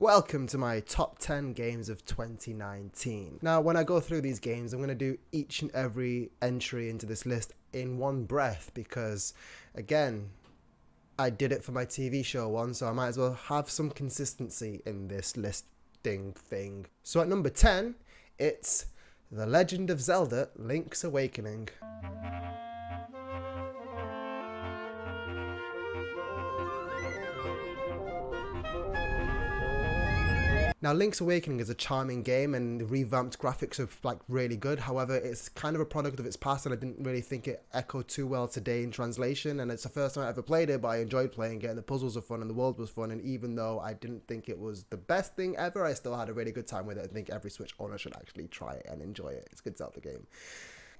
Welcome to my top 10 games of 2019. Now, when I go through these games, I'm going to do each and every entry into this list in one breath because, again, I did it for my TV show once, so I might as well have some consistency in this listing thing. So at number 10, it's The Legend of Zelda: Link's Awakening. Now, Link's Awakening is a charming game and the revamped graphics are really good. However, it's kind of a product of its past and I didn't really think it echoed too well today in translation. And it's the first time I ever played it, but I enjoyed playing it and the puzzles were fun and the world was fun. And even though I didn't think it was the best thing ever, I still had a really good time with it. I think every Switch owner should actually try it and enjoy it. It's a good Zelda game.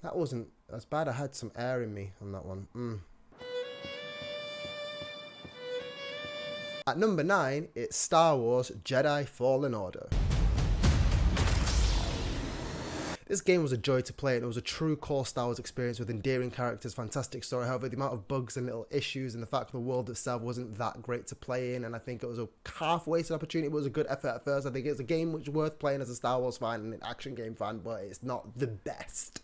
That wasn't as bad. I had some air in me on that one. At number 9, it's Star Wars Jedi Fallen Order. This game was a joy to play and it was a true core Star Wars experience with endearing characters, fantastic story. However, the amount of bugs and little issues and the fact that the world itself wasn't that great to play in, and I think it was a half-wasted opportunity. It was a good effort at first. I think it's a game which is worth playing as a Star Wars fan and an action game fan, but it's not the best.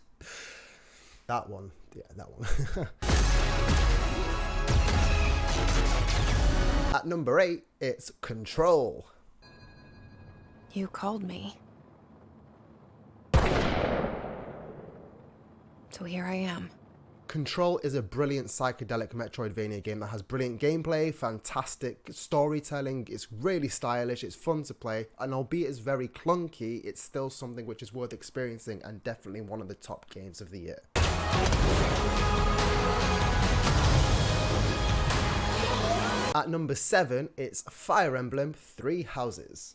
That one. At number 8, it's Control. You called me. So here I am. Control is a brilliant psychedelic Metroidvania game that has brilliant gameplay, fantastic storytelling, it's really stylish, it's fun to play, and albeit it's very clunky, it's still something which is worth experiencing and definitely one of the top games of the year. At number 7, it's Fire Emblem 3 Houses.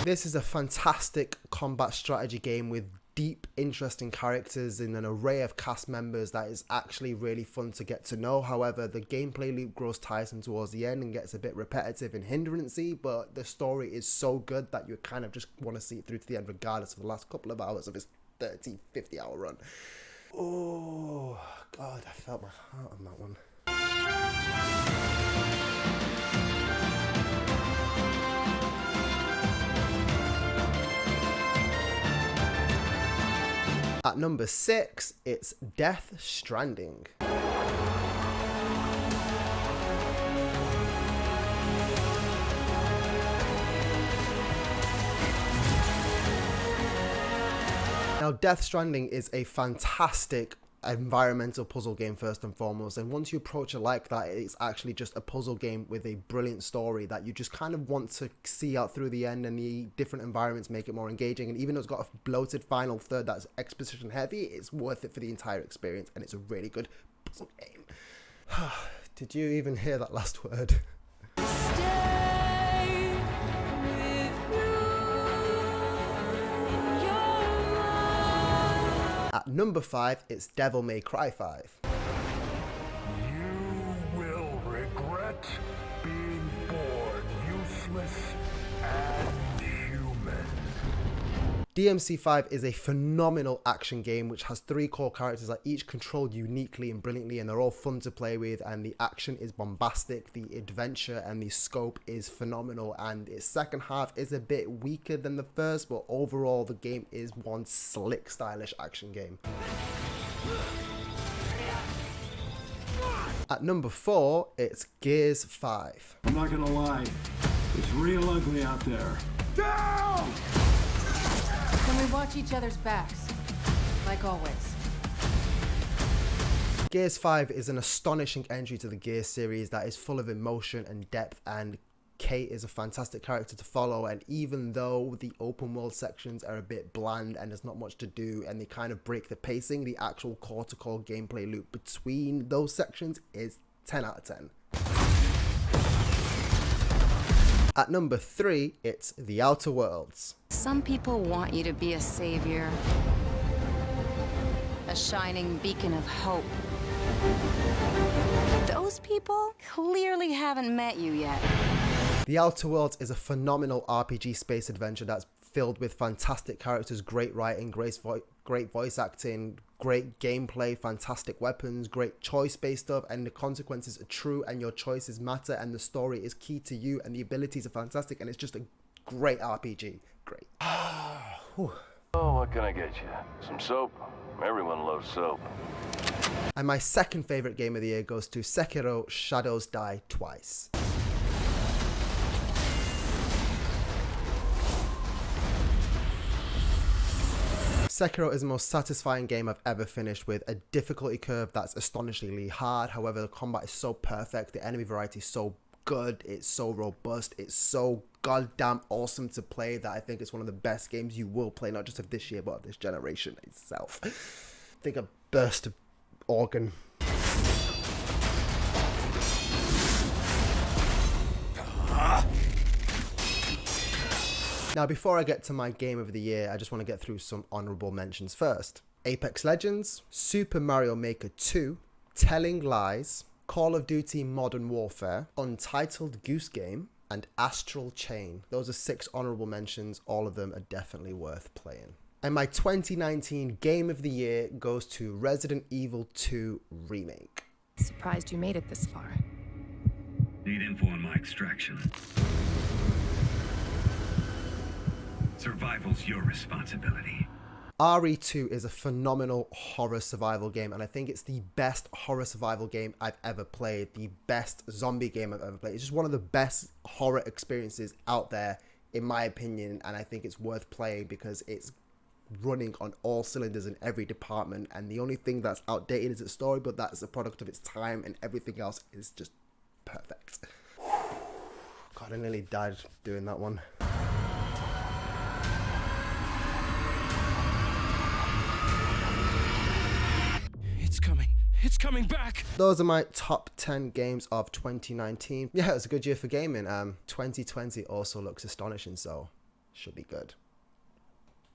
This is a fantastic combat strategy game with deep, interesting characters and an array of cast members that is actually really fun to get to know. However, the gameplay loop grows tiresome towards the end and gets a bit repetitive and hindrancy, but the story is so good that you kind of just want to see it through to the end regardless of the last couple of hours of its 30-50 hour run. Oh god, I felt my heart on that one. At number 6, it's Death Stranding. Now, Death Stranding is a fantastic environmental puzzle game first and foremost, and once you approach it like that, it's actually just a puzzle game with a brilliant story that you just kind of want to see out through the end, and the different environments make it more engaging. And even though it's got a bloated final third that's exposition heavy, it's worth it for the entire experience, and it's a really good puzzle game. Did you even hear that last word? At number 5, it's Devil May Cry 5. You will regret being born useless and human. DMC5 is a phenomenal action game which has 3 core characters that each controlled uniquely and brilliantly, and they're all fun to play with, and the action is bombastic, the adventure and the scope is phenomenal, and its second half is a bit weaker than the first, but overall the game is one slick, stylish action game. At number 4, it's Gears 5. I'm not gonna lie, it's real ugly out there. Down! Can we watch each other's backs? Like always. Gears 5 is an astonishing entry to the Gears series that is full of emotion and depth, and Kate is a fantastic character to follow. And even though the open world sections are a bit bland and there's not much to do and they kind of break the pacing, the actual core to core gameplay loop between those sections is 10 out of 10. At number 3, it's The Outer Worlds. Some people want you to be a savior, a shining beacon of hope. Those people clearly haven't met you yet. The Outer Worlds is a phenomenal RPG space adventure that's filled with fantastic characters, great writing, great voice acting, great gameplay, fantastic weapons, great choice-based stuff, and the consequences are true, and your choices matter, and the story is key to you, and the abilities are fantastic, and it's just a great RPG. Great. Oh, what can I get you? Some soap? Everyone loves soap. And my second favorite game of the year goes to Sekiro: Shadows Die Twice. Sekiro is the most satisfying game I've ever finished, with a difficulty curve that's astonishingly hard. However, the combat is so perfect, the enemy variety is so good, it's so robust, it's so goddamn awesome to play that I think it's one of the best games you will play, not just of this year, but of this generation itself. I think a burst of organ. Now, before I get to my game of the year, I just want to get through some honorable mentions first. Apex Legends, Super Mario Maker 2, Telling Lies, Call of Duty Modern Warfare, Untitled Goose Game, and Astral Chain. Those are 6 honorable mentions. All of them are definitely worth playing. And my 2019 game of the year goes to Resident Evil 2 Remake. Surprised you made it this far. Need info on my extraction. Survival's your responsibility. RE2 is a phenomenal horror survival game, and I think it's the best horror survival game I've ever played, the best zombie game I've ever played. It's just one of the best horror experiences out there, in my opinion, and I think it's worth playing because it's running on all cylinders in every department, and the only thing that's outdated is its story, but that's a product of its time, and everything else is just perfect. God, I nearly died doing that one. It's coming back! Those are my top 10 games of 2019. Yeah, it was a good year for gaming. 2020 also looks astonishing, so should be good.